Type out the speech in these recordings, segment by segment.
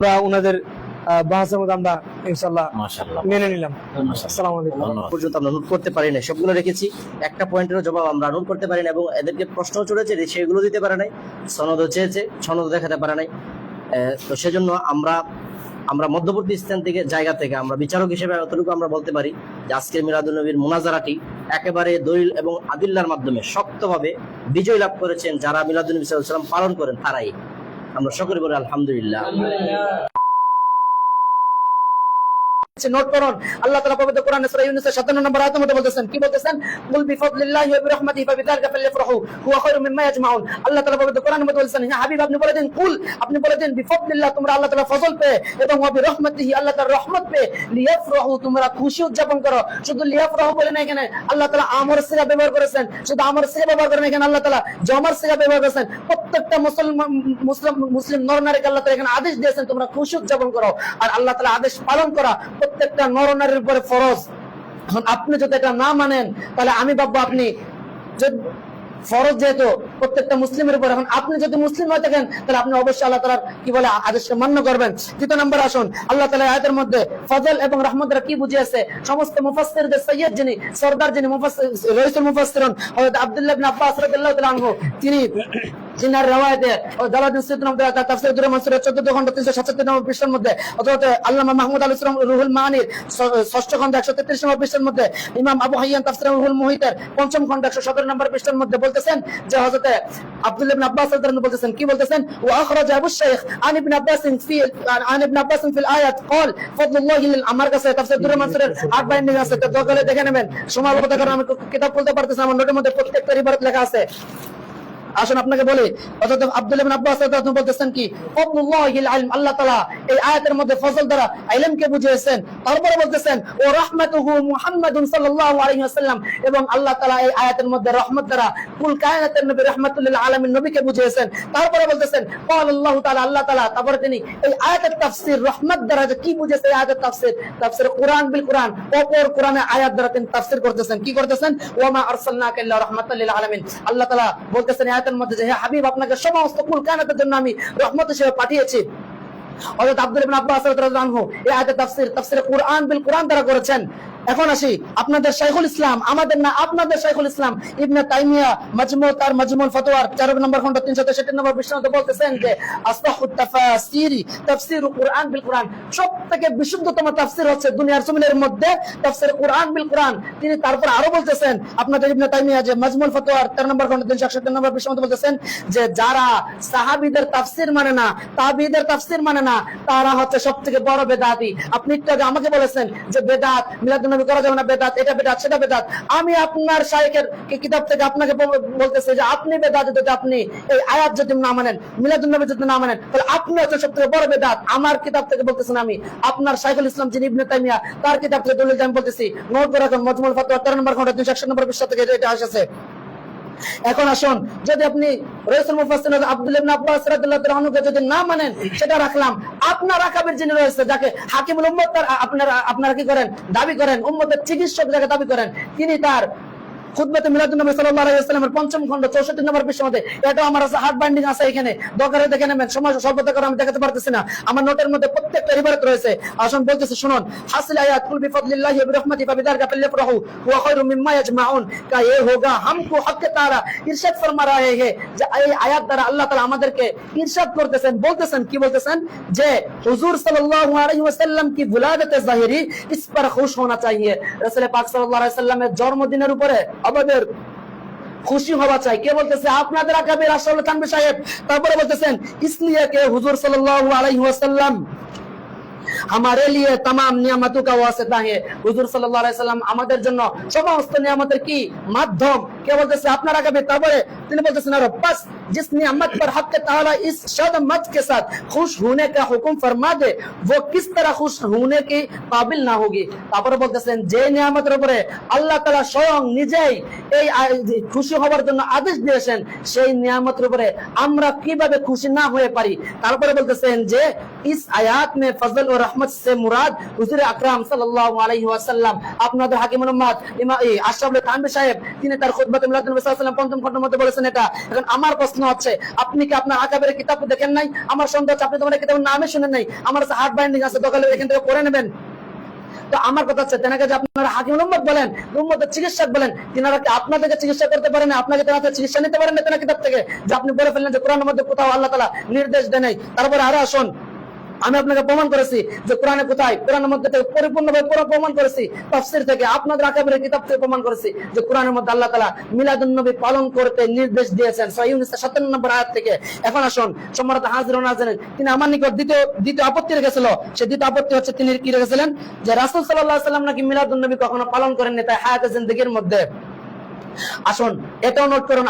আমরা ওনাদের বাহাসের মধ্যে আমরা ইনশাআল্লাহ মাশাআল্লাহ মেনে নিলাম। আসসালামু আলাইকুম। পর্যন্ত আমরা নোট করতে পারি না, সবগুলো রেখেছি, একটা পয়েন্টেরও জবাব আমরা নোট করতে পারি না এবং এদেরকে প্রশ্ন চলেছে সেগুলো দিতে পারে নাই, সনদও চেয়েছে, সনদও দেখাতে পারে নাই। তো সেজন্য আমরা মধ্যবর্তী স্থান থেকে জায়গা থেকে আমরা বিচারক হিসেবে এতটুকু আমরা বলতে পারি যে আজকের মিলাদুন নবীর মুনাজারাটি একেবারে দলিল এবং আদিল্লার মাধ্যমে শক্তভাবে বিজয় লাভ করেছেন যারা মিলাদুন নবী সাল্লাল্লাহু আলাইহি ওয়াসাল্লাম পালন করেন তারাই। আমরা সকলে বলি আলহামদুলিল্লাহ। নোট করুন, আল্লাহ তাআলা পবিত্র কোরআনে সূরা ইউনূসের 57 নম্বর আয়াতের মধ্যে বলতেছেন, কি বলতেছেন? কুল বিফাদলিল্লাহি ওয়া বিরহমাতিহি ফাবিযালিকা ফালইফরাহু হুয়া খায়রুম মিম্মা ইয়াজমাউন। আল্লাহ তাআলা পবিত্র কোরআনের মধ্যে বলতেছেন, হে হাবিব আপনি বলে দিন, কুল আপনি বলে দিন, বিফাদলিল্লাহ তোমরা আল্লাহ তাআলার ফজল পেয়ে এবং ওয়া বিরহমাতিহি আল্লাহ তাআলার রহমত পেয়ে লিয়াফরাহু তোমরা খুশি উদযাপন করো। শুধু লিয়াফরাহু বলে না, এখানে আল্লাহ তাআলা আমর সিগা ব্যবহার করেছেন, শুধু আমর সিগা ব্যবহার করেন, এখানে আল্লাহ তাআলা জমর সিগা ব্যবহার করেছেন। প্রত্যেকটা মুসলিম নরনারীকে আল্লাহ তাআলা এখানে আদেশ দিয়েছেন তোমরা খুশি উদযাপন করো, আর আল্লাহ তাআলা আদেশ পালন করা প্রত্যেকটা নরনারীর উপরে ফরজ। এখন আপনি যদি এটা না মানেন তাহলে আমি ভাববো আপনি ফরজ যেহেতু প্রত্যেকটা মুসলিমের উপর, এখন আপনি যদি মুসলিম হয়ে থাকেন তাহলে আপনি অবশ্যই আল্লাহ তাআলার কি বলে আদেশকে মান্য করবেন। দ্বিতীয় নম্বর আসুন, আল্লাহ তাআলা আয়াতের মধ্যে ফজল এবং রহমতরা কি বুঝিয়েছে, সমস্ত মুফাসসিরদের সৈয়দ যিনি, সরদার যিনি, রাইসুল মুফাসসিরুন হযরত আব্দুল্লাহ ইবনে আব্বাস রাদিয়াল্লাহু তাআলা আনহু, তিনি জিনার রওয়ায়েতে জালালউদ্দিন সিদ্দিক রহমাতুল্লাহ তাআলা তাফসীর দুরে মানসুরের 14 খণ্ড 377 নম্বর পৃষ্ঠার মধ্যে, অথবা আল্লামা মাহমুদ আল ইসলাম রুহুল মানির 6ষ্ঠ খণ্ড 133 নম্বর পৃষ্ঠার মধ্যে, ইমাম আবু হাইয়ান তাফসীর রুহুল মুহিতের 5ম খণ্ড 117 নম্বর পৃষ্ঠার মধ্যে বলতেছেন যে হযরত আব্দুল্লাহ ইবনে আব্বাস রাদিয়াল্লাহু আনহু বলতেছেন, কি বলতেছেন? ওয়া আখরাজ আবু শাইখ আন ইবনে আব্বাস ফিল আয়াত قال فضل الله আমার কাছে তাফসীর দুরে মানসুরের 8 বাইন্ডিং আছে, তো দরকারে দেখে নেবেন। সময় অল্প থাকার আমি কিতাব খুলতে পারতেছি না, আমার নোটের মধ্যে প্রত্যেকটা ইবারত লেখা আছে। আসুন আপনাকে বলি, অর্থাৎ আব্দুল্লাহ ইবনে আব্বাস রাদিয়াল্লাহু আনহু বলতেছেন কি, ফাদলুল্লাহিল ইলম, আল্লাহ তাআলা এই আয়াতের মধ্যে ফজল দ্বারা ইলমকে বুঝিয়েছেন। তারপরে বলতেছেন ও রাহমাতুহু মুহাম্মাদুন সাল্লাল্লাহু আলাইহি ওয়াসাল্লাম, এবং আল্লাহ তাআলা এই আয়াতের মধ্যে রহমত দ্বারা কুল কায়নাতের নবী রাহমাতুল লিল আলামিন নবীকে বুঝিয়েছেন। তারপরে বলতেছেন ক্বালাল্লাহু তাআলা, আল্লাহ তাআলা তারপরে তিনি এই আয়াতের তাফসীর রহমত দ্বারা যে কি বুঝিয়েছে, এই আয়াতের তাফসীর কুরআন বিল কুরআন, অপর কুরআনের আয়াত দ্বারা তিনি তাফসীর করতেছেন। কি করতেছেন? ওয়া মা আরসালনাকা ইল্লা রাহমাতাল লিল আলামিন। আল্লাহ তাআলা বলতেছেন আয়াতের মধ্যে যে হে হাবিব আপনাকে সমস্ত কুল কায়নাতের জন্য আমি রহমত হিসেবে পাঠিয়েছি। হযরত আব্দুল্লাহ ইবনে আব্বাস রাদিয়াল্লাহু আনহু এই আয়াতের তাফসীর কুরআন বিল কুরআন দ্বারা করেছেন। এখন আসি আপনাদের শাইখুল ইসলাম, আমাদের না আপনাদের শাইখুল ইসলাম ইবনে তাইমিয়া মাজমুল ফতোয়ার 4 নম্বর খণ্ড 363 নম্বর পৃষ্ঠাতে বলতেছেন যে আসতাহুত তাফাসিরি তাফসীর কুরআন বিল কুরআন, সবথেকে বিশুদ্ধতম তাফসীর হচ্ছে দুনিয়ার জমিনের মধ্যে তাফসীর কুরআন বিল কুরআন। তিনি তারপর আরো বলতেছেন আপনাদের ইবনে তাইমিয়া যে মাজমুল ফতোয়ার 13 নম্বর খণ্ড 361 নম্বর পৃষ্ঠাতে বলতেছেন যে যারা সাহাবীদের তাফসীর মানে না, তাবিঈদের তাফসীর মানে না, তারা হচ্ছে সবথেকে বড় বেদাতি। আপনি একটু আগে আমাকে বলেছেন যে বেদাত মিলাদুন নবী করা যাবে না, বেদাত এটা বেদাত সেটা বেদাত। আমি আপনার শাইখের কিতাব থেকে আপনাকে বলতেছি যে আপনি বেদাত যদি আপনি এই আয়াত যদি না মানেন, মিলাদুন নবী যদি না মানেন, তাহলে আপনি হচ্ছে সবথেকে বড় বেদাত। আমার কিতাব থেকে বলতেছেন, আমি আপনার শাইখুল ইসলাম যিনি ইবনে তাইমিয়া তার কিতাব থেকে দলিল আমি বলতেছি। নোট করে রাখুন, মাজমুল ফতোয়া 13 নম্বর খণ্ড 261 নম্বর পৃষ্ঠা থেকে এটা এসেছে। এখন আসুন, যদি আপনি রাইসুল মুফাসসিরিন আব্দুল্লাহ ইবনে আব্বাস রাদিয়াল্লাহু তাআলা আনহুকে যদি না মানেন, সেটা রাখলাম। আপনার আকাবের যিনি রয়েছে, যাকে হাকিমুল উম্মত আপনারা কি করেন, দাবি করেন, উম্মতের চিকিৎসক যাকে দাবি করেন, তিনি তার খুতবাতে মিলাদুন নবী সাল্লাল্লাহু আলাইহি ওয়াসাল্লামের 5ম খণ্ড 64 নম্বর পৃষ্ঠার মধ্যে, এটা আমার কাছে হার্ড বাইন্ডিং আছে, এখানে দরকারে দেখে নেবেন। সময় স্বল্পতা করে আমি দেখাতে পারতেছি না, আমার নোটের মধ্যে প্রত্যেকটা ইবারত রয়েছে। আসুন বলতেছি শুনুন, হাসিল আয়াত কুল বিফাদলিল্লাহি ওয়া বিরহমাতিহি ফাবিযালিকা ফালইফরাহু হুয়া খায়রুম মিম্মা ইয়াজমাউন কা ये होगा हमको हक तारा इरशाद फरमा रहे हैं যে এই আয়াত দ্বারা আল্লাহ তাআলা আমাদেরকে ইরশাদ করতেছেন, বলতেছেন কি বলতেছেন যে হুজুর সাল্লাল্লাহু আলাইহি ওয়াসাল্লাম কি বুলাদতে জাহিরি ইস पर खुश होना चाहिए। রাসূল পাক সাল্লাল্লাহু আলাইহি ওয়াসাল্লামের জন্মদিনের উপরে আমাদের খুশি হওয়া চাই। কে বলতেছে? আপনাদের আকাবির আশরাফুল থানভী সাহেব। তারপরে বলতেছেন इसलिए के हुजूर सल्लल्लाहु अलैहि वसल्लम हमारे लिए तमाम नियामतों का वास्ता है। হুজুর সাল্লাল্লাহু আলাইহি সাল্লাম আমাদের জন্য সমস্ত নিয়ামতের কি মাধ্যম। কে বলতেছে? আপনারা কবে? তারপরে তিনি বলতেছেন আর बस जिस नियामत पर हक ताला इस शदमत के साथ खुश होने का हुक्म फरमा दे वो किस तरह खुश होने के काबिल ना होगी। তারপরে বলতেছেন যে নিয়ামতের উপরে আল্লাহ তাআলা স্বয়ং নিজেই এই খুশি হওয়ার জন্য আদেশ দিয়েছেন, সেই নিয়ামতের উপরে আমরা কিভাবে খুশি না হয়ে পারি। তারপরে বলতেছেন যে इस आयत में फजल और रहमत से मुराद हुजूर আকরাম সাল্লাল্লাহু আলাইহি ওয়াসাল্লাম। আপনাদের হাকিমুল উম্মাত ইমাম আশরাফুল থানভী সাহেব তিনি তার খুতবাতে মিলাদুন নবী সাল্লাল্লাহু আলাইহি ওয়াসাল্লাম 5ম খণ্ডের মধ্যে বলেছেন এটা। এখন আমার প্রশ্ন প্রশ্ন হচ্ছে, আপনি কি আপনার আকাবের কিতাব দেখেন নাই? আমার সন্দেহ হচ্ছে আপনি তোমার কিতাবের নামে শুনেন নাই। আমার কাছে হার্ড বাইন্ডিং আছে, দোকানে এখান থেকে পড়ে নেবেন। তো আমার কথা হচ্ছে তেনাকে যে আপনারা হাকিমুল উম্মত বলেন, উম্মতের চিকিৎসক বলেন, তিনারা কি আপনাদেরকে চিকিৎসা করতে পারেন না? আপনাকে তেনার চিকিৎসা নিতে পারেন না তেনার কিতাব থেকে? যে আপনি বলে ফেললেন যে কোরআনের মধ্যে কোথাও আল্লাহ তাআলা নির্দেশ দেন নাই। তারপরে আরো আসুন, আমি আপনাকে প্রমাণ করেছি যে কোরআনে কোথায়, কোরআনের মধ্যে থেকে পরিপূর্ণভাবে প্রমাণ করেছি, তাফসীর থেকে, আপনাদের আকাবের কিতাব থেকে প্রমাণ করেছি যে কোরআনের মধ্যে আল্লাহ তাআলা মিলাদুন নবী পালন করতে নির্দেশ দিয়েছেন সূরা ইউনূসের 57 নম্বর আয়াত থেকে। এখন আসুন সম্মানিত হাজির ও নাযিরিন, তিনি আমার নিকট দ্বিতীয় আপত্তি রেখেছিল। সে দ্বিতীয় আপত্তি হচ্ছে তিনি কি রেখেছিলেন, যে রাসূল সাল্লাল্লাহু আলাইহি ওয়াসাল্লাম নাকি মিলাদুন নবী কখনো পালন করেননি, তাই হায়াতে জিন্দেগীর মধ্যে। আসুন এটাও নোট করুন,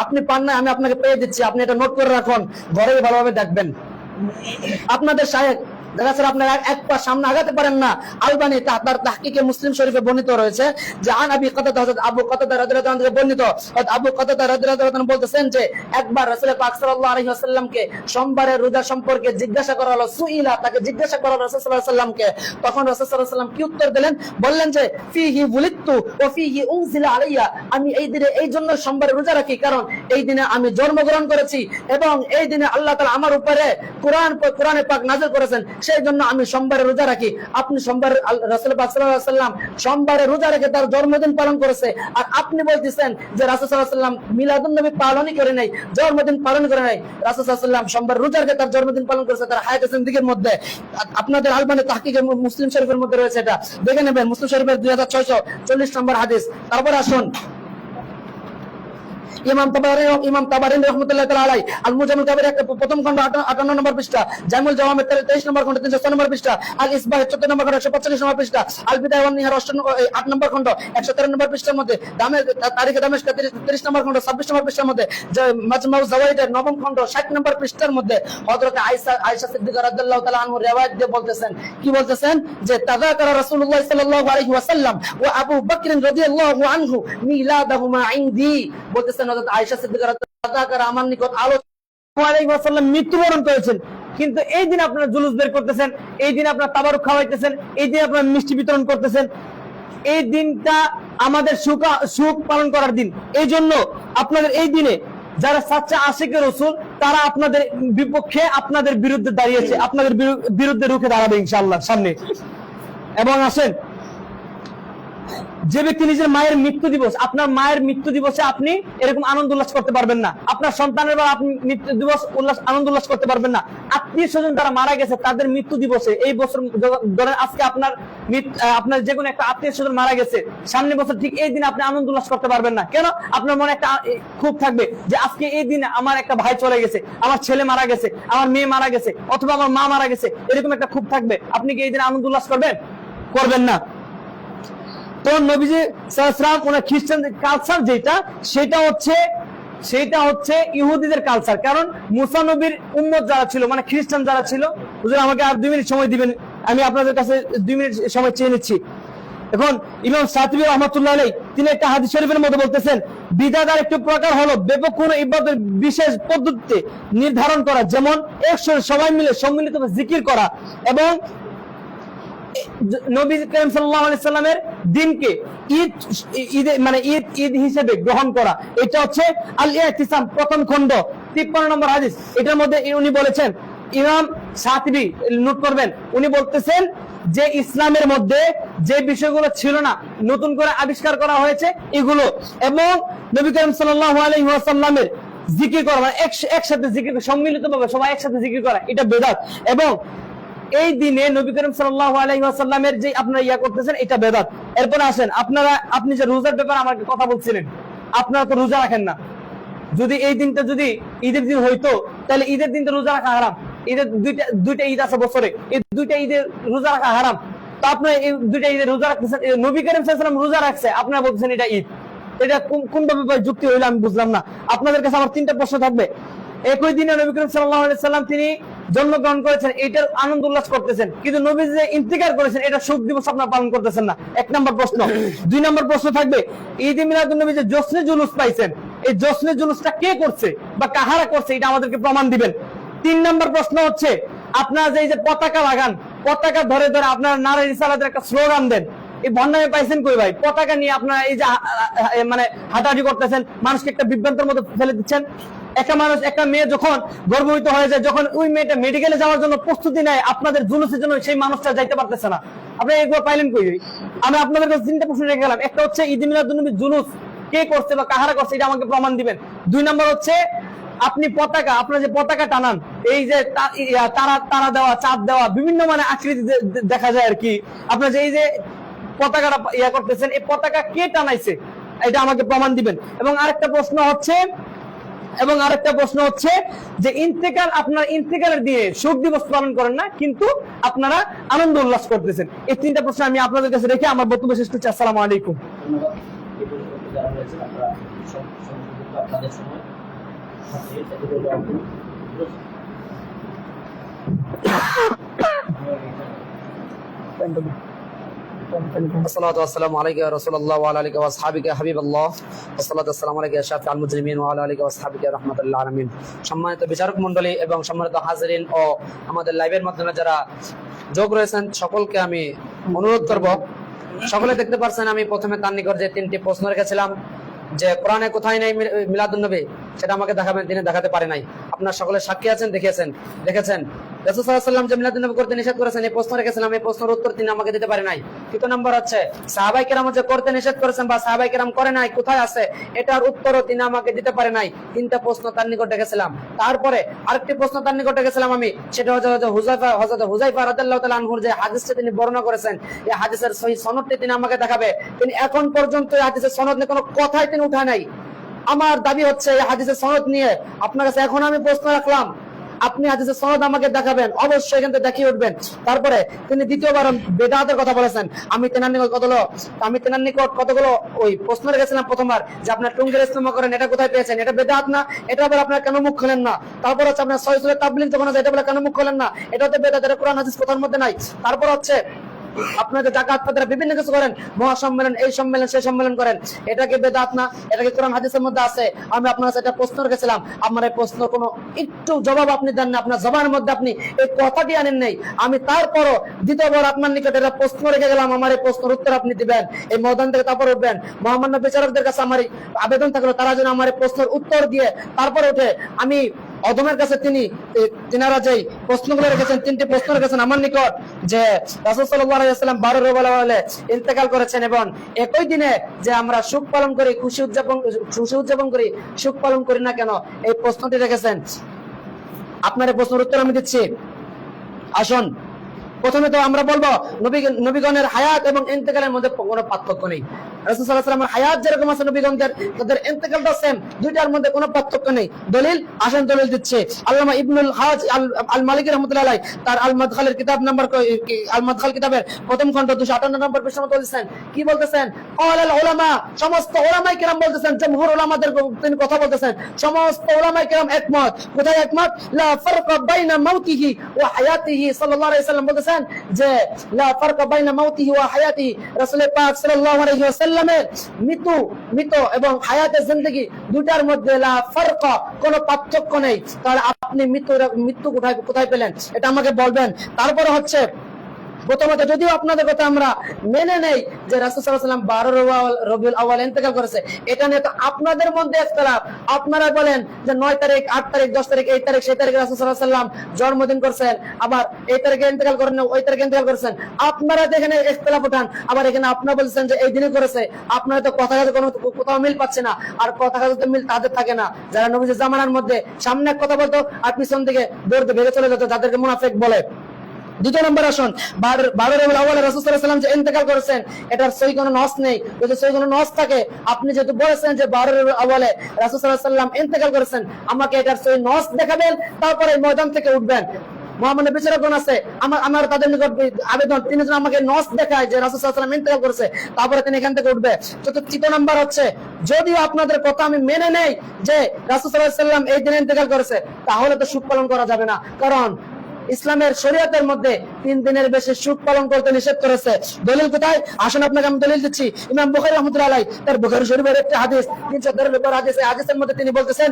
আপনি পান না, আমি আপনাকে পেয়ে দিচ্ছি, আপনি এটা নোট করে রাখুন, ঘরে ভালোভাবে দেখবেন। আপনাদের শায়েখ দেখা যাচ্ছে আপনারা এক পা সামনে আগাতে পারেন না। আলবানী তার তাহকিকে মুসলিম শরীফে বর্ণিত রয়েছে যে আন আবি কাতাদা, হযরত আবু কাতাদা রাদিয়াল্লাহু আনহু থেকে বর্ণিত, হযরত আবু কাতাদা রাদিয়াল্লাহু আনহু বলতেছেন যে একবার রাসূল পাক সাল্লাল্লাহু আলাইহি ওয়াসাল্লামকে সোমবারের রোজা সম্পর্কে জিজ্ঞাসা করা হলো, সুইলা, তাকে জিজ্ঞাসা করা হলো রাসূল সাল্লাল্লাহু আলাইহি ওয়াসাল্লামকে। তখন রাসূল সাল্লাল্লাহু আলাইহি ওয়াসাল্লাম কি উত্তর দিলেন? বললেন যে ফিহি বুলিতু ওয়া ফিহি উনজিলা আলাইয়া, আমি এই দিনে এই জন্য সোমবারের রোজা রাখি কারণ এই দিনে আমি জন্মগ্রহণ করেছি এবং এই দিনে আল্লাহ তাআলা আমার উপরে কোরআনে পাক নাযিল করেছেন, সেই জন্য আমি সোমবারে রোজা রাখি। আপনি সোমবার রাসূল পাক সাল্লাল্লাহু আলাইহি ওয়াসাল্লাম সোমবারে রোজা রেখে তার জন্মদিন পালন করেছে, আর আপনি বলতেছেন যে রাসূল সাল্লাল্লাহু আলাইহি ওয়াসাল্লাম মিলাদুন নবী পালনই করে নাই, জন্মদিন পালন করে নাই। রাসূল সাল্লাল্লাহু আলাইহি ওয়াসাল্লাম সোমবার রোজা রেখে তার জন্মদিন পালন করেছে তার হায়াতে জিন্দেগীর মধ্যে। আপনাদের আলবানী তাহকিকে মুসলিম শরীফের মধ্যে রয়েছে, এটা দেখে নেবেন, মুসলিম শরীফের 2640 নম্বর হাদিস। তারপর আসুন ইমাম তাবারি রাহমাতুল্লাহ তাআলা আলাইহি আল মুজাম্মিল কাবির প্রথম খণ্ড 58 নম্বর পৃষ্ঠা, জামুল জাওয়ামির 23 নম্বর খণ্ড 306 নম্বর পৃষ্ঠা, আল ইসবাহ 14 নম্বর খণ্ড 145 নম্বর পৃষ্ঠা, আল বিদায়া ওয়ান নিহার 8 নম্বর খণ্ড 113 নম্বর পৃষ্ঠার মধ্যে, তারিখে দামেস্ক 30 নম্বর খণ্ড 26 নম্বর পৃষ্ঠার মধ্যে, মাজমাউ যাওয়াইদের 9ম খণ্ড 60 নম্বর পৃষ্ঠার মধ্যে হযরত আয়েশা সিদ্দিকা রাদিয়াল্লাহু তাআলা আনহু riwayat দিয়ে বলতেছেন, কি বলতেছেন, যে তাযাকারা রাসূলুল্লাহ সাল্লাল্লাহু আলাইহি ওয়াসাল্লাম ওয়া আবু বকর রাদিয়াল্লাহু আনহু মিলাদাহুমা ইনদি, বলতেছেন হযরত আয়েশা সিদ্দিকা রাদিয়াল্লাহু তাআলা আমার নিকট আলাইহি ওয়াসাল্লাম মৃত্যুবরণ করেছেন, কিন্তু এই দিন আপনারা জুলুস বের করতেছেন, এই দিন আপনারা তাবারুক খাওয়াইতেছেন, এই দিন আপনারা মিষ্টি বিতরণ করতেছেন। এই দিনটা আমাদের সুখ পালন করার দিন। এই জন্য আপনাদের এই দিনে যারা সাচ্চা আশিকের রাসূল তারা আপনাদের বিপক্ষে, আপনাদের বিরুদ্ধে দাঁড়িয়েছে, আপনাদের বিরুদ্ধে রুখে দাঁড়াবে ইনশাআল্লাহ সামনে। এবং আসেন, যে ব্যক্তি নিজের মায়ের মৃত্যু দিবস, আপনার মায়ের মৃত্যু দিবসে আপনি এরকম আনন্দ উল্লাস করতে পারবেন না, আপনার সন্তানের বা আপনি মৃত্যু দিবস আনন্দ উল্লাস করতে পারবেন না। আত্মীয় স্বজন যারা মারা গেছে তাদের মৃত্যু দিবসে, এই বছর ধরেন আজকে আপনার যে কোনো একটা আত্মীয় স্বজন মারা গেছে, সামনের বছর ঠিক এই দিনে আপনি আনন্দ উল্লাস করতে পারবেন না। কেন? আপনার মনে একটা খুব থাকবে যে আজকে এই দিনে আমার একটা ভাই চলে গেছে, আমার ছেলে মারা গেছে, আমার মেয়ে মারা গেছে, অথবা আমার মা মারা গেছে, এরকম একটা খুব থাকবে। আপনি কি এই দিনে আনন্দ উল্লাস করবেন না। তো নবীজি সাল্লাল্লাহু আলাইহি ওয়াসাল্লাম ওনার খ্রিস্টানদের কালচার সেটা হচ্ছে ইহুদিদের কালচার। কারণ মুসা নবীর উম্মত যারা ছিল, মানে খ্রিস্টান যারা ছিল, হুজুর আমাকে আর 2 মিনিট সময় দিবেন, আমি আপনাদের কাছে 2 মিনিট সময় চেয়ে নিচ্ছি। এখন ইমাম শাতিবী রাহমাতুল্লাহ আলাইহি তিনি একটা হাদিস শরীফের মধ্যে বলতেছেন, বিদআতের একটি প্রকার হলো ব্যাপক কোন ইবাদতের বিশেষ পদ্ধতিতে নির্ধারণ করা, যেমন একসাথে সবাই মিলে সম্মিলিতভাবে জিকির করা এবং নবী করিম সাল্লাল্লাহু আলাইহি সাল্লামের দিনকে ঈদ হিসেবে গ্রহণ করা। এটা হচ্ছে আল ইতিসাম প্রথম খণ্ড 53 নম্বর হাদিস। এটার মধ্যে উনি বলেছেন, ইমাম শাতিবী নোট করবেন, উনি বলতেছেন যে ইসলামের মধ্যে যে বিষয়গুলো ছিল না নতুন করে আবিষ্কার করা হয়েছে এগুলো, এবং নবী করিম সাল্লাল্লাহু আলাইহি ওয়াসাল্লামের জিকির করা, মানে একসাথে জিকির, সম্মিলিতভাবে সবাই একসাথে জিকির করা, এটা বেদাত। এবং এই দিনে নবী করিম সাল্লাল্লাহু আলাইহি ওয়াসাল্লামের যে আপনারা করতেছেন এটা বেদাত। এরপর আসেন, আপনি যে রোজার ব্যাপারে আমাকে কথা বলছিলেন, আপনারা তো রোজা রাখেন না। যদি এই দিনটা যদি ঈদের দিন হইতো তাহলে ঈদের দিনটা রোজা রাখা হারাম। ঈদের দুইটা ঈদ আছে বছরে, এই দুইটা ঈদের রোজা রাখা হারাম। তো আপনারা এই দুইটা ঈদের রোজা রাখতেছেন, নবী করিম সাল্লাল্লাহু আলাইহি ওয়াসাল্লাম রোজা রাখছে, আপনারা বলছেন এটা ঈদ। এটা কোন ভাবে যুক্তি হইলো আমি বুঝলাম না। আপনাদের কাছে আমার 3টা প্রশ্ন থাকবে। একই দিনে নবী করিম সাল্লাল্লাহু আলাইহি সাল্লাম তিনি জন্মগ্রহণ করেছেন, এটার আনন্দ উল্লাস করতেছেন, কিন্তু নবী যে ইন্তিকাল করেছেন এটা শোক দিবস আপনারা পালন করতেছেন না। 1 নম্বর প্রশ্ন। 2 নম্বর প্রশ্ন থাকবে, ঈদ মিলাদুন নবী যে জশ্নে জুলুস পাইছেন, এই জশ্নে জুলুসটা কে করছে বা কাহারা করছে এটা আমাদেরকে প্রমাণ দিবেন। 3 নম্বর প্রশ্ন হচ্ছে, আপনারা যে পতাকা লাগান, পতাকা ধরে ধরে আপনারা নারে রিসালাতের একটা স্লোগান দেন, এই ভণ্ডামি পাইছেন কই ভাই? পতাকা নিয়ে আপনারা এই যে মানে হাঁটাহাঁটি করতেছেন, মানুষকে একটা বিভ্রান্তের মধ্যে ফেলে দিচ্ছেন। একটা মানুষ, একটা মেয়ে যখন গর্ভবতী হয়ে যায়, যখন ওই মেয়েটা মেডিকেলে যাওয়ার জন্য প্রস্তুতি নেয়, আপনাদের জুলুসের জন্য সেই মানুষটা যাইতে পারতেছে না। আপনি এগুলো পাইলেন কই? আমি আপনাদের কাছে 3টা প্রশ্ন রেখে গেলাম। একটা হচ্ছে ঈদ মিলাদুন্নবী জুলুস কে করছে বা কাহারা করছে, এটা আমাকে প্রমাণ দিবেন। 2 নম্বর হচ্ছে আপনি পতাকা, আপনার যে পতাকা টানান, এই যে তারা দেওয়া, চাঁদ দেওয়া, বিভিন্ন মানে আকৃতি দেখা যায় আর কি, আপনার যে এই যে পতাকাটা ইয়া করতেছেন, এই পতাকা কে টানাইছে, এটা আমাকে প্রমাণ দিবেন। এবং আরেকটা প্রশ্ন হচ্ছে যে ইন্তেকাল, আপনার ইন্তেকালের দিয়ে শোক দিবস পালন করেন না, কিন্তু আপনারা আনন্দ উল্লাস করতেছেন। এই 3টা প্রশ্ন আমি আপনাদের কাছে রেখে আমার বক্তব্য শেষ করছি। আসসালামু আলাইকুম। ধন্যবাদ। এই পর্যন্ত যারা রয়েছেন আপনারা আপনাদের সময় الصلاة والسلام عليك يا رسول الله وعلى آلك وأصحابك يا حبيب الله والصلاة والسلام عليك يا شافع المجرمين وعلى آلك وأصحابك يا رحمة للعالمين। সম্মানিত বিচারক মণ্ডলী এবং সম্মানিত হাজিরিন ও আমাদের লাইভের মাধ্যমে যারা যোগ রয়েছেন সকলকে আমি অনুরোধ করব, সকলে দেখতে পাচ্ছেন আমি প্রথমে তার নিকট যে 3টি প্রশ্ন রেখেছিলাম যে কোরআনে কোথায় নাই মিলাদুন নবী, সেটা আমাকে দেখাবেন। তিনি দেখাতে পারে নাই। আপনারা সকলে সাক্ষী আছেন, দেখেছেন রাসূল সাল্লাল্লাহু আলাইহি ওয়াসাল্লাম যে মিলাদুন নবী করতে নিষেধ করেছেন, এই প্রশ্ন রেখেছিলাম, এই প্রশ্নের উত্তর তিনি আমাকে দিতে পারে নাই। 3 নম্বর হচ্ছে সাহাবায়ে কেরাম যে করতে নিষেধ করেছেন বা সাহাবায়ে কেরাম করে নাই, কোথায় আছে, এটার উত্তরও তিনি আমাকে দিতে পারে নাই। 3টা প্রশ্ন তার নিকট রেখেছিলাম। তারপরে আরেকটি প্রশ্ন তার নিকট রেখেছিলাম আমি, সেটা হচ্ছে হযরত হুযায়ফা রাদিয়াল্লাহু তাআলা আনহুর যে হাদিসটি তিনি বর্ণনা করেছেন, এই হাদিসের সহিহ সনদটি তিনি আমাকে দেখাবে। তিনি এখন পর্যন্ত এই হাদিসের সনদ নিয়ে কোনো কথাই তিনি উঠায় নাই। আমার দাবি হচ্ছে এই হাদিসের সনদ নিয়ে আপনার কাছে এখন আমি প্রশ্ন রাখলাম, আপনি হাদিসের সনদ আমাকে দেখাবেন, অবশ্যই এখান থেকে দেখিয়ে উঠবেন। তারপরে তিনি দ্বিতীয়বার বেদাতের কথা বলেছেন। আমি তেনার নিকট কতগুলো ওই প্রশ্ন রেখেছিলাম প্রথমবার, যে আপনার টুঙ্গের ইস্তেমা করেন, এটা কোথায় পেয়েছেন, এটা বেদাত না, এটা আবার আপনার কেন মুখ খোলেন না। তারপর হচ্ছে আপনার সহিহ তাবলীগ যখন আছে, এটা বলে কেন মুখ খোলেন না, এটা তো বেদাত, এটা কোরআন হাদিস কোথার মধ্যে নাই। তারপর হচ্ছে আপনাদের জাকাত ফাতরা বিভিন্ন কিছু করেন, মহাসম্মেলন, এই সম্মেলন সেই সম্মেলন করেন, এটা কি বেদাত না, এটা কি কোরআন হাদিসের মধ্যে আছে? আমি আপনার কাছে একটা প্রশ্ন রেখেছিলাম, আপনার এই প্রশ্ন কোনো একটু জবাব আপনি দেন না, আপনার জবানের মধ্যে আপনি এই কথাটি আনেন নাই। আমি তারপরও দ্বিতীয়বার আপনার নিকট একটা প্রশ্ন রেখে গেলাম, আমার এই প্রশ্নের উত্তর আপনি দিবেন, এই ময়দান থেকে তারপর উঠবেন। মহামান্য বিচারকদের কাছে আমার আবেদন থাকলো, তারা যেন আমার এই প্রশ্নের উত্তর দিয়ে তারপরে উঠে। আমি অদমের কাছে তিনারা যেই প্রশ্নগুলো রেখেছেন, 3টি প্রশ্ন রেখেছেন আমার নিকট, যে রাসূল সাল্লাল্লাহু আলাইহি ওয়াসাল্লাম 12 রবিউল আউয়ালে ইন্তেকাল করেছেন এবং একই দিনে যে আমরা সুখ পালন করি, খুশি উদযাপন করি, সুখ পালন করি না কেন, এই প্রশ্নটি রেখেছেন। আপনার এই প্রশ্নের উত্তর আমি দিচ্ছি। আসুন, প্রথমে তো আমরা বলবো নবীগণের হায়াত এবং ইন্তেকালের মধ্যে কোনো পার্থক্য নেই। রাসূল সাল্লাল্লাহু আলাইহি ওয়াসাল্লামের হায়াত যেরকম আছে নবীগণদের, তাদের ইন্তেকালটা সেম, দুইটার মধ্যে কোনো পার্থক্য নেই। দলিল আসেন, দলিল দিচ্ছে আল্লামা ইবনুল হাজ আল মালিকি রাহমাতুল্লাহ আলাইহি তার আল মাদখালের কিতাব নাম্বার আল মাদখাল কিতাবের প্রথম খণ্ড 258 নম্বর পৃষ্ঠা মধ্যে বলতেছেন, কি বলতেছেন? আল উলামা, সমস্ত উলামায়ে কেরাম বলতেছেন, জমহুর উলামাদের তিনি কথা বলতেছেন, সমস্ত উলামায়ে কেরাম একমত। কোথায় একমত? লা ফারকা বাইনা মাউতিহি ওয়া হায়াতিহি। সাল্লাল্লাহু আলাইহি ওয়াসাল্লাম বলতেছেন যে লা ফারকা বাইনা মাউতিহি ওয়া হায়াতিহি, রাসূল পাক সাল্লাল্লাহু আলাইহি ওয়াসাল্লামের মৃত্যু এবং হায়াতের জিন্দেগি দুটার মধ্যে লা ফারকা, কোনো পার্থক্য নেই। তাহলে আপনি মৃত্যু কোথায় পেলেন, এটা আমাকে বলবেন। তারপরে হচ্ছে প্রথমত, যদিও আপনাদের কথা আমরা মেনে নেই যে রাসূল সাল্লাল্লাহু আলাইহি ওয়াসাল্লাম 12 রবিউল আউয়াল ইন্তেকাল করেছে, এটা নিয়ে তো আপনাদের মধ্যে ইখতিলাফ। আপনারা বলেন যে 9 তারিখ, 8 তারিখ, 10 তারিখ, এই তারিখ, সেই তারিখে রাসূল সাল্লাল্লাহু আলাইহি ওয়াসাল্লাম জন্মদিন করছেন, আবার এই তারিখে ইন্তেকাল করেন না, ওই তারিখে ইন্তেকাল করেছেন। আপনারা যেখানে ইখতিলাফ উঠান, আবার এখানে আপনারা বলছেন যে এই দিনে করেছে। আপনারা তো কথা কোথাও মিল পাচ্ছে না, আর কথা তো মিল তাদের থাকে না যারা নবীর জামানার মধ্যে সামনে এক কথা বলতো আর পিছন থেকে দৌড়তে ভেগে চলে যেত, যাদেরকে মুনাফিক বলে। 2 নম্বর আসুন, 12 রবিউল আউয়ালে রাসূল সাল্লাল্লাহু আলাইহি ওয়াসাল্লাম যে ইন্তেকাল করেছেন, এটার সহি কোনো নস নেই। যদি সহি কোনো নস থাকে, আপনি যেহেতু বলেছেন যে 12 রবিউল আউয়ালে রাসূল সাল্লাল্লাহু আলাইহি ওয়াসাল্লাম ইন্তেকাল করেছেন, আমাকে এটার সহি নস দেখাবেন, তারপরে ময়দান থেকে উঠবেন। মহামান্য বিচারকগণ আছে, আমার তাদের নিকট আবেদন, তিনি যেন আমাকে নস দেখায় যে রাসূল সাল্লাল্লাহু আলাইহি ওয়াসাল্লাম ইন্তেকাল করেছে, তারপরে তিনি এখান থেকে উঠবে। তো 3 নম্বর হচ্ছে, যদিও আপনাদের কথা আমি মেনে নেই যে রাসূল সাল্লাল্লাহু আলাইহি ওয়াসাল্লাম এই দিনে ইন্তেকাল করেছে, তাহলে তো সুখ পালন করা যাবে না, কারণ ইসলামের শরীয়তের মধ্যে 3 দিনের বেশি সুখ পালন করতে নিষেধ করেছে। দলিল কোথায়? আসুন আপনাকে আমি দলিল দিচ্ছি। ইমাম বুখারী রাহমাতুল্লাহ আলাইহি তার বুখারী শরীফের একটা হাদিস 313 নম্বর হাদিস, এই হাদিসের মধ্যে তিনি বলতেছেন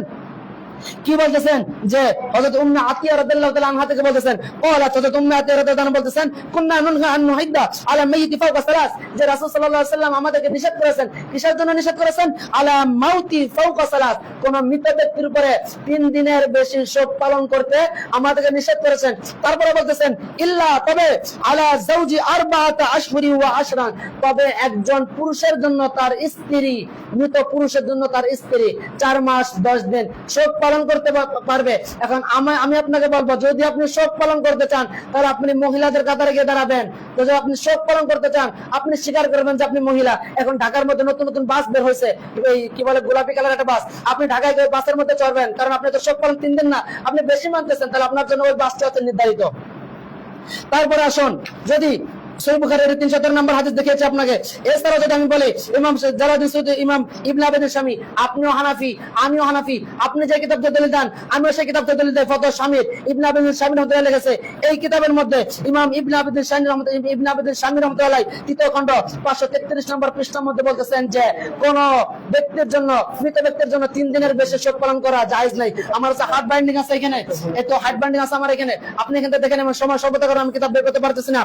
কি বলতেছেন যে হযরত উম্মে আতিয়া রাদিয়াল্লাহু তাআলা আনহা থেকে বলতেছেন ক্বালাত হযরত উম্মে আতিয়া রাদিয়াল্লাহু তাআলা বলতেছেন কুননা নুনহা আন নুহিদ্দা আলা মাইয়িতি ফাওকা সালাস, যে রাসূল সাল্লাল্লাহু আলাইহি ওয়াসাল্লাম আমাদেরকে নিষেধ করেছেন, কিসের জন্য নিষেধ করেছেন? আলা মাউতি ফাওকা সালাস, কোন মৃত ব্যক্তির উপরে 3 দিনের বেশি শোক পালন করতে আমাদেরকে নিষেধ করেছেন। তারপরে বলতেছেন ইল্লা, তবে আলা যাওজি আরবাআতা আশহুরি ওয়া আশরান, তবে একজন পুরুষের জন্য তার স্ত্রী, মৃত পুরুষের জন্য তার স্ত্রী 4 মাস 10 দিন শোক পালন করতে পারবে। এখন আমি আপনাকে বলবো, যদি আপনি শোক পালন করতে চান তাহলে আপনি মহিলাদের কাতারে গিয়ে দাঁড়াবেন। যদি আপনি শোক পালন করতে চান, আপনি স্বীকার করবেন যে আপনি মহিলা। এখন ঢাকার মধ্যে নতুন নতুন বাস বের হয়েছে, এই কি বলে গোলাপি কালার একটা বাস, আপনি ঢাকায় গিয়ে বাসের মধ্যে চড়বেন, কারণ আপনি তো শোক পালন 3 দিন না, আপনি বেশি মানতেছেন, তাহলে আপনার জন্য ওই বাসটা হচ্ছে নির্ধারিত। তারপরে আসুন, যদি সহিহ বুখারীর 317 নম্বর হাদিস দেখিয়েছি আপনাকে, এছাড়াও যদি আমি বলি ইমাম জালালউদ্দিন সুয়ুতী, ইমাম ইবনে আবিদিন শামী, আপনিও হানাফি আমিও হানাফি, আপনি যে কিতাব থেকে দলিল দেন আমিও সেই কিতাব থেকে দলিল দেই, ফতোয়া শামীর ইবনে আবিদিন শামী রাহমাতুল্লাহ লিখেছে। এই কিতাবের মধ্যে ইমাম ইবনে আবিদিন শামী রাহমাতুল্লাহ তৃতীয় খণ্ড 533 নম্বর পৃষ্ঠার মধ্যে বলতেছেন যে কোন ব্যক্তির জন্য, মৃত ব্যক্তির জন্য 3 দিনের বেশি শোক পালন করা জায়েজ নাই। আমার কাছে হার্ট বাইন্ডিং আছে, এখানে এত হার্ট বাইন্ডিং আছে আমার এখানে, আপনি এখান থেকে দেখেন, আমার সময় সর্বদা করে আমি কিতাব বের করতে পারতেছি না।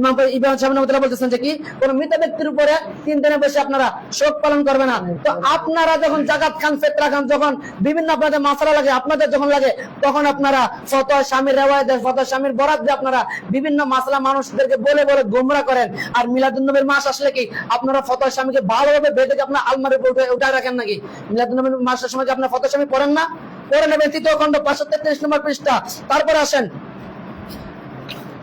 ইমাম ইবনে শামী রাহমাতুল্লাহ বলতেছেন যে কি কোন মৃত ব্যক্তির উপরে 3 দিনের বেশি আপনারা শোক পালন করবে না। তো আপনারা যখন যাকাত খান, ফিতরা খান, যখন বিভিন্ন আপনাদের মাসআলা লাগে, আপনাদের যখন লাগে, তখন আপনারা ফতোয়া শামীর রিওয়ায়াত, ফতোয়া শামীর বরাত দিয়ে আপনারা বিভিন্ন মাসআলা মানুষদেরকে বলে বলে গোমরা করেন। আর মিলাদুন নবীর মাস আসলে কি আপনারা ফতোয়া শামীকে ভালোভাবে বেঁধে আপনারা আলমারির উপরে উঠায় রাখেন নাকি? মিলাদুন নবীর মাসের সময় কি আপনারা ফতোয়া শামী পড়েন না? পড়ে নেবেন, তৃতীয় খণ্ড 533 নম্বর পৃষ্ঠা। তারপর আসেন,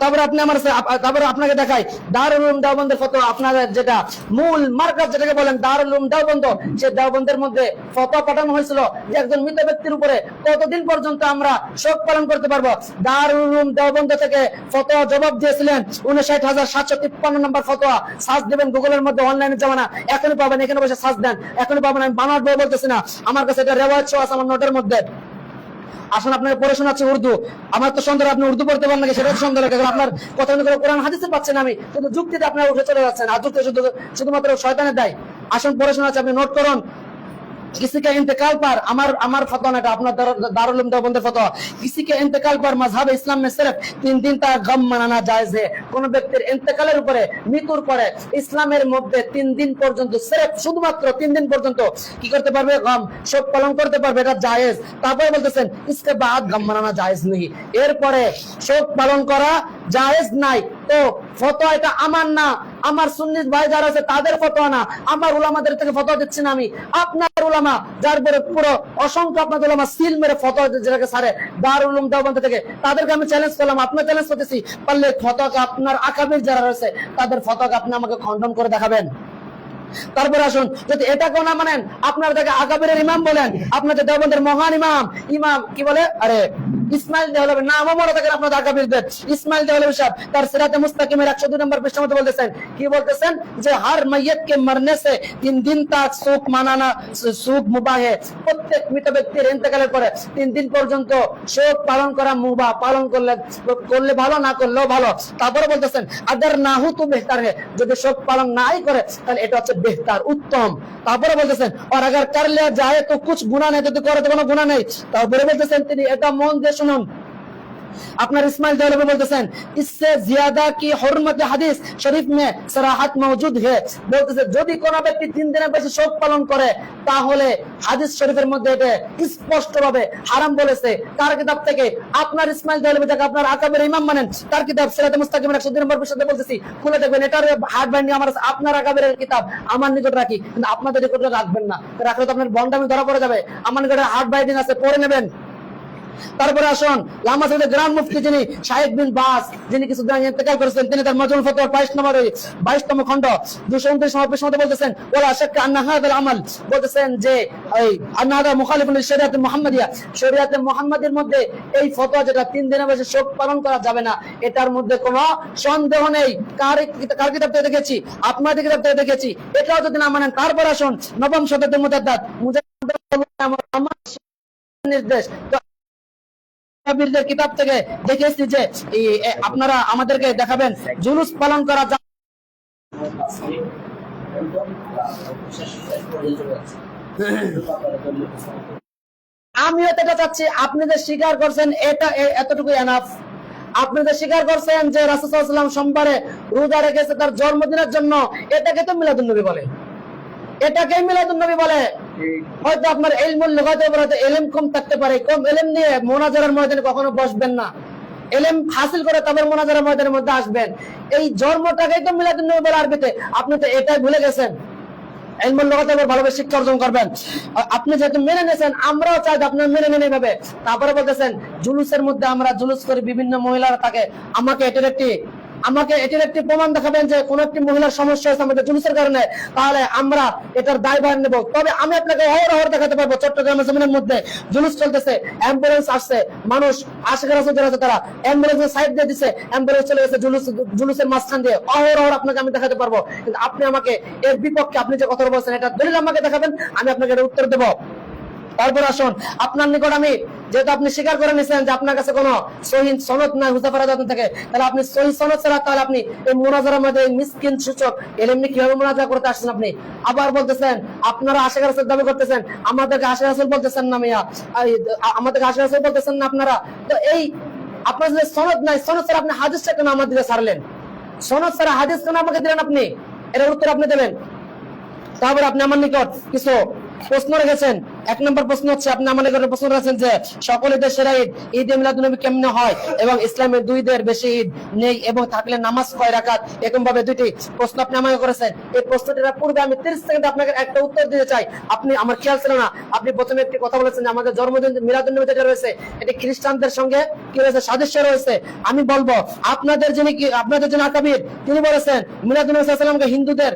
তারপরে আপনাকে দেখাই দারুল উলুম দেওবন্দের ফতোয়া, আপনাদের যেটা মূল মার্কাজ যেটাকে বলেন দারুল উলুম দেওবন্দ, সেই দেওবন্দের মধ্যে ফতোয়া পাঠানো হয়েছিল যে একজন মৃত ব্যক্তির উপরে কতদিন পর্যন্ত আমরা শোক পালন করতে পারবো। দারুল উলুম দেওবন্দ থেকে ফতোয়া জবাব দিয়েছিলেন 59,753 নম্বর ফতোয়া। সার্চ দেবেন গুগলের মধ্যে, অনলাইনে জামানা, এখনই পাবেন, এখানে বসে সার্চ দেন, এখনই পাবেন। আমি বানার বই বলতেছি না, আমার কাছে এটা রিওয়ায়াত সহ আছে আমার নোটের মধ্যে। আসুন আপনাকে পড়ে শোনাচ্ছি উর্দু। আমার তো সন্দেহ আপনি উর্দু পড়তে পারেন নাকি, সেটা সন্দেহ লাগে, কারণ আপনার কথা অনুযায়ী কোরআন হাদিসে পাচ্ছেন আমি, কিন্তু যুক্তিতে আপনারা উঠে চলে যাচ্ছেন, আর যুক্তি শুধুমাত্র শয়তানের দায়। আসুন পড়ে শোনাচ্ছি, আপনি নোট করুন। किसी के इंतकाल पर আমার ফতোয়া না, এটা আপনার দারুল উলুম দেওবন্দের ফতোয়া। किसी के इंतकाल पर मजहब इस्लाम में सिर्फ 3 दिन तक गम मनाना जायज है। কোন ব্যক্তির ইন্তেকালের উপরে, মৃত্যুর পরে ইসলামের মধ্যে 3 দিন পর্যন্ত, সির্ফ শুধুমাত্র 3 দিন পর্যন্ত কি করতে পারবে? গম, শোক পালন করতে পারবে, এটা জায়েজ। তারপরে বলতেছেন इसके बाद गम मनाना जायज नहीं, এরপরে শোক পালন করা জায়েজ নাই। তো ফতোয়া এটা আমার না, আমার সুন্নি ভাই যারা আছে তাদের ফতোয়া না, আমার উলামাদের থেকে ফতোয়া দিচ্ছি না আমি, আপনার উলামা যার পরে পুরো অসংখ্য আপনাদের উলামা সিল মেরে ফতোয়া যেটাকে ছাড়ে দারুল উলুম দেওবন্দ থেকে, তাদেরকে আমি চ্যালেঞ্জ করলাম, আপনার চ্যালেঞ্জ করতেছি, পারলে ফতোয়াকে আপনার আকাবির যারা রয়েছে তাদের ফতোয়াকে আপনি আমাকে খণ্ডন করে দেখাবেন। তারপরে আসুন, যদি এটাকেও না মানেন, আপনারা তাকে আকাবিরের ইমাম বলেন, আপনাদের দেওবন্দের মহান ইমাম কি বলে, আরে ইসমাইল দেওয়ালবি, নামও মনে থাকেন আপনাদের আকাবিরদের, ইসমাইল দেওয়ালবি সাহেব তার সিরাতে মুস্তাকিমের 102 নম্বর পৃষ্ঠার মধ্যে বলতেছেন, কি বলতেছেন যে হার মাইয়ত কে মরনে সে 3 দিন তক শোক মানানা শোক মুবাহ है। প্রত্যেক মৃত ব্যক্তির ইন্তেকালের পরে 3 দিন পর্যন্ত শোক পালন করা মুবাহ, পালন করলে ভালো, না করলেও ভালো। তারপরে বলতেছেন আগার না হু তো বেহতার है, যদি শোক পালন নাই করে তাহলে এটা হচ্ছে বেহতার, উত্তম। তারপরে বলতেছেন আর আগার কর লিয়া যায় তো কুছ গুনাহ নেই, যদি করে তো কোনো গুনাহ নেই। তারপরে বলতেছেন তিনি, এটা মন দিয়ে শুনুন, আপনার ইসমাইল দেওয়ালবি বলতেছেন इससे ज्यादा की हुर्मत হাদিস শরীফ में সরাহাত मौजूद है, বলতেছে যদি কোন ব্যক্তি 3 দিনের বেশি শোক পালন করে তাহলে হাদিস শরীফের মধ্যে এটা স্পষ্টভাবে হারাম বলেছে। কার কিতাব থেকে? আপনার ইসমাইল দেওয়ালবি থেকে, আপনার আকাবের ইমাম মানেন, তার কিতাব সিরাতে মুস্তাকিমের 102 নম্বর পৃষ্ঠাতে বলতেছি, খুলে দেখবেন, এটার হার্ড বাইন্ডিং আমার আছে, আপনার আকাবের কিতাব আমার নিকট রাখি, কিন্তু আপনাদের নিকট রাখবেন না, রাখলে তো আপনার বন্ডামি ধরা পড়ে যাবে। আমার নিকট হার্ড বাইন্ডিং আছে, পড়ে নেবেন। তারপরে আসুন, লামা সাইদের গ্রান্ড মুফতি যিনি শাহেদ বিন বাস, যিনি কিছুদিন আগে ইন্তেকাল করেছেন, তিনি তার মাজমুল ফতোয়ার 22তম খণ্ড 229 নম্বর পৃষ্ঠাতে বলতেছেন ওয়ালা শাক্কা আন্না হাযাল আমাল, বলতেছেন যে এই আন্না হাযা মুখালিফুন লিশরিয়াতুল মুহাম্মাদিয়া, শরিয়াতে মুহাম্মাদির মধ্যে এই ফতোয়া যেটা 3 দিনের বেশি শোক পালন করা যাবে না, এটার মধ্যে কোনো সন্দেহ নেই। কার কিতাব থেকে দেখেছি? আপনাদের কিতাব থেকে দেখেছি। এটাও যদি না মানেন, তারপর আসুন 9ম শতাব্দীর মুজাদ্দাদ আমার নির্দেশ কিতাব থেকে দেখেছি যে আপনারা আমাদেরকে দেখাবেন জুলুস পালন করা আমিও তো এটা চাচ্ছি, আপনি যে স্বীকার করছেন এটা এতটুকু এনাফ। আপনি যে স্বীকার করছেন যে রাসূল সাল্লাল্লাহু আলাইহি ওয়াসাল্লাম সোমবারে রোজা রেখেছে তার জন্মদিনের জন্য, এটাকে তো মিলাদুন নবী বলে, এটাকে মিলাদুন নবী বলে। হয়তো আপনার ইলমুল লুগাতের উপর হয়তো ইলম কম থাকতে পারে, কম ইলম নিয়ে মুনাজারার ময়দানে কখনো বসবেন না, ইলম হাসিল করে তবে মুনাজারার ময়দানের মধ্যে আসবেন। এই জন্মটাকেই তো মিলাদুন নবী বলে আরবিতে, আপনি তো এটাই ভুলে গেছেন। ইলমুল লুগাতের উপর ভালোভাবে শিক্ষা অর্জন করবেন। আপনি যেহেতু মেনে নিয়েছেন, আমরাও চাই যে আপনারা মেনে নেন এইভাবে। তারপরে বলতেছেন জুলুসের মধ্যে আমরা জুলুস করি, বিভিন্ন মহিলারা থাকে, আমাকে এটার একটি প্রমাণ দেখাবেন যে কোন একটি মহিলার সমস্যা হয়েছে আমাদের জুলুসের কারণে, তাহলে আমরা এটার দায়ভার নেব। তবে আমি আপনাকে অহরহ দেখাতে পারবো চট্টগ্রামের জমিনের মধ্যে জুলুস চলতেছে, অ্যাম্বুলেন্স আসছে, মানুষ আশিকের আছে যারা আছে তারা অ্যাম্বুলেন্সের সাইড দিয়ে দিচ্ছে, অ্যাম্বুলেন্স চলে গেছে জুলুসের মাঝখান দিয়ে, অহরহ আপনাকে আমি দেখাতে পারবো। কিন্তু আপনি আমাকে এর বিপক্ষে আপনি যে কথা বলছেন এটা দলিল আমাকে দেখাবেন, আমি আপনাকে এটা উত্তর দেবো। তারপর আসুন, আপনার নিকট আমি, যেহেতু আপনি স্বীকার করে নিয়েছেন যে আপনার কাছে কোনো সহিহ সনদ নাই হুযায়ফা রাদিয়াল্লাহু থেকে, তাহলে আপনি সহিহ সনদ ছাড়া তাহলে আপনি এই মুনাজারার মধ্যে মিসকিন সূচক এলএমনি কিভাবে মুনাজারা করতে আসছেন? আপনি আবার বলতেছেন আপনারা আশিক রাসূল দাবি করতেছেন, আমাদেরকে আশিক রাসূল বলতেছেন না মিয়া, আমাদেরকে আশিক রাসূল বলতেছেন না আপনারা। তো এই আপনার যে সনদ নাই, সনদ ছাড়া আপনি হাদিসটা কেন আমাদের ছাড়লেন? সনদ ছাড়া হাদিস কেন আমাকে দিলেন আপনি? এটার উত্তর আপনি দেবেন। তারপর আপনি আমার নিকট কিছু প্রশ্ন রেখেছেন। এক নম্বর প্রশ্ন হচ্ছে, আপনি আমার নিকট প্রশ্ন রেখেছেন যে সকল ঈদের সেরা ঈদ ঈদে মিলাদুন্নবী কেমনে হয়, এবং ইসলামের 2 ঈদের বেশি ঈদ নেই, এবং থাকলে নামাজ কয় রাকাত, এরকম ভাবে 2টি প্রশ্ন আপনি আমাকে করেছেন। এই প্রশ্নটির পূর্বে আমি 30 সেকেন্ড আপনাকে একটা উত্তর দিতে চাই। আপনি আমার খেয়াল ছিল না, আপনি প্রথমে একটি কথা বলেছেন যে আমাদের জন্মদিন মিলাদুন্নবী যেটা রয়েছে এটি খ্রিস্টানদের সঙ্গে কি রয়েছে, সাদৃশ্য রয়েছে। আমি বলবো আপনাদের যিনি কি আপনাদের যিনি আকাবির তিনি বলেছেন মিলাদুন্নবী সাল্লাল্লাহু আলাইহি ওয়াসাল্লামকে হিন্দুদের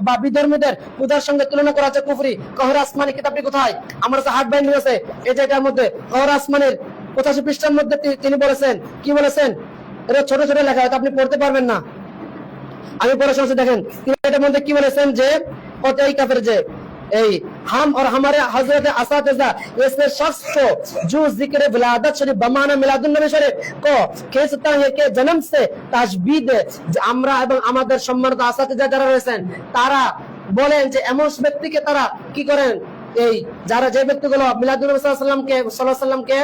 বা বিধর্মীদের পূজার সঙ্গে তুলনা করা হচ্ছে কুফরি। কহর আসমানি কিতাবটি কোথায়? আমার কাছে হার্ড বাইন্ডিং আছে, এই যে এটার মধ্যে কহর আসমানের 85 পৃষ্ঠার মধ্যে তিনি বলেছেন, কি বলেছেন? এটা ছোট ছোট লেখা, হয়তো আপনি পড়তে পারবেন না, আমি পড়ে শুনছি। দেখেন তিনি এটার মধ্যে কি বলেছেন যে কতই কাফের যে এই हम और हमारे हजरत असातिज़ा ऐसे शख्स को जो जिक्र विलादत शरीफ बमाना मिलादुन नबी शरीफ को कहता है कि जन्म से ताजबीद আমরা এবং আমাদের সম্মানিত আসাতিজা যারা রয়েছেন তারা বলেন যে এমন ব্যক্তিকে তারা কি করেন, এই যারা যে ব্যক্তিগুলো মিলাদুন নবী সাল্লাল্লাহু আলাইহি সাল্লামকে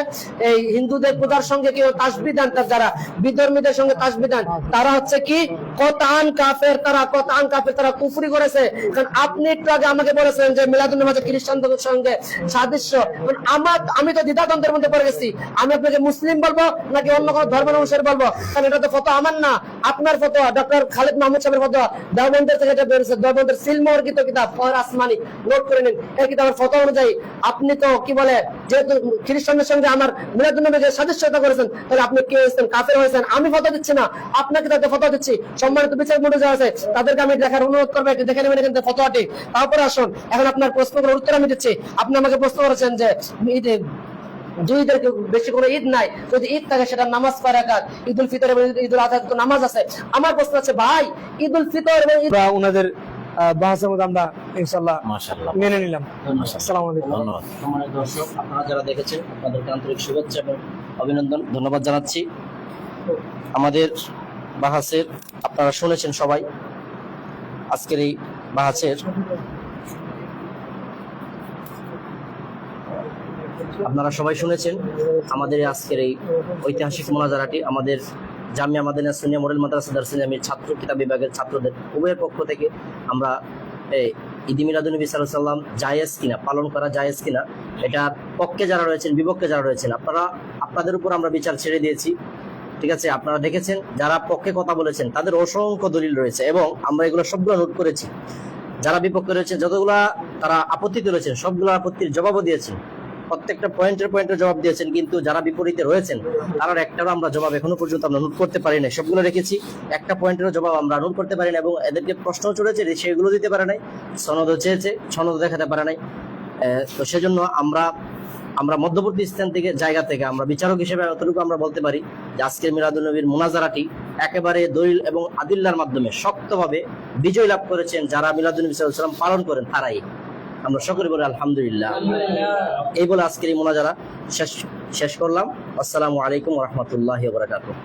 এই হিন্দুদের পূজার সঙ্গে কি তাসবিহ দেন, যারা বিধর্মীদের সঙ্গে তাসবিহ দেন, তারা হচ্ছে কি কতআন কাফের, তারা কুফরি করেছে। কারণ আপনি একটু আগে আমাকে বলেছেন যে মিলাদুন নবী খ্রিস্টানদের সঙ্গে সাদৃশ্য। আমি তো দ্বিধাদ্বন্দ্বের মধ্যে পড়ে গেছি, আমি আপনাকে মুসলিম বলবো নাকি অন্য কোনো ধর্মের অনুসারী বলবো? কারণ এটা তো ফতোয়া আমার না, আপনার ফতোয়া, ডক্টর খালিদ মাহমুদ সাহেবের ফতোয়া, দেওবন্দের থেকে এটা বেরিয়েছে, দেওবন্দের সিলমোহরকৃত কিতাব কহর আসমানি, নোট করে নিন। এই কিতাবের ফতোয়া অনুযায়ী আপনি তো কি বলে, যেহেতু খ্রিস্টানদের সঙ্গে আমার মিলাদুন নবীকে সাদৃশ্যতা করেছেন, তাহলে আপনি কি হয়েছেন? কাফের হয়েছেন। আমি ফতোয়া দিচ্ছি না, আপনাকে তাদের ফতোয়া দিচ্ছি। সম্মানিত বিচারক মণ্ডলী যারা আছে তাদেরকে আমি দেখার অনুরোধ করবো, একটু দেখে নেবেন কিন্তু ফতোয়াটি। তারপরে আসুন, এখন আপনার প্রশ্নগুলোর উত্তর আমি দিচ্ছি। আপনি আমাকে প্রশ্ন করেছেন যে ঈদে 2 ঈদের বেশি কোনো ঈদ নাই, যদি ঈদ থাকে সেটা নামাজ কয় রাকাত, ঈদুল ফিতর এবং ঈদুল আযহা তো নামাজ আছে। আমার প্রশ্ন আছে ভাই, ঈদুল ফিতর এবং ওনাদের বাহাসের মধ্যে আমরা ইনশাআল্লাহ মাশাআল্লাহ মেনে নিলাম। আসসালামু আলাইকুম। ধন্যবাদ। সম্মানিত দর্শক, আপনারা যারা দেখেছেন আপনাদেরকে আন্তরিক শুভেচ্ছা এবং অভিনন্দন, ধন্যবাদ জানাচ্ছি। আমাদের বাহাসের আপনারা শুনেছেন সবাই, আজকের এই বাহাসের আপনারা সবাই শুনেছেন আমাদের আজকের এই ঐতিহাসিক মোনাজারাটি আমাদের জামিয়া মাদিনা সুন্নিয়া মডেল মাদ্রাসা দারুস ইসলামের ছাত্র কিতাব বিভাগের ছাত্রদের উভয়ের পক্ষ থেকে আমরা ঈদ মিলাদুন নবী সাল্লাল্লাহু আলাইহি ওয়াসাল্লাম জায়েজ কিনা, পালন করা জায়েজ কিনা, এটার পক্ষে যারা রয়েছেন বিপক্ষে যারা রয়েছেন আপনাদের উপর আমরা বিচার ছেড়ে দিয়েছি। ঠিক আছে, আপনারা দেখেছেন যারা পক্ষে কথা বলেছেন তাদের অসংখ্য দলিল রয়েছে এবং আমরা এগুলো সবগুলো নোট করেছি। যারা বিপক্ষে রয়েছে যতগুলা তারা আপত্তিতে রয়েছেন সবগুলো আপত্তির জবাবও দিয়েছেন, প্রত্যেকটা পয়েন্টের জবাব দিয়েছেন। কিন্তু যারা বিপরীতে রয়েছেন তারা একটারও আমরা জবাব এখনো পর্যন্ত আমরা নোট করতে পারি না, সবগুলো রেখেছি, একটা পয়েন্টেরও জবাব আমরা নোট করতে পারি না এবং এদেরকে প্রশ্ন চলেছে সেগুলো দিতে পারে নাই, সনদও চেয়েছে সনদ দেখাতে পারে নাই। তো সেজন্য আমরা মধ্যবর্তী স্থান থেকে জায়গা থেকে আমরা বিচারক হিসেবে এতটুকু আমরা বলতে পারি যে আজকের মিলাদুন নবীর মুনাজারাটি একেবারে দলিল এবং আদিল্লার মাধ্যমে শক্তভাবে বিজয় লাভ করেছেন যারা মিলাদুন নবী সাল্লাল্লাহু আলাইহি ওয়াসাল্লাম পালন করেন তারাই। আমরা সকলে বলি আলহামদুলিল্লাহ। এই বলে আজকের এই মুনাজারা শেষ করলাম। আসসালামু আলাইকুম ওয়া রাহমাতুল্লাহি ওয়া বারাকাতুহু।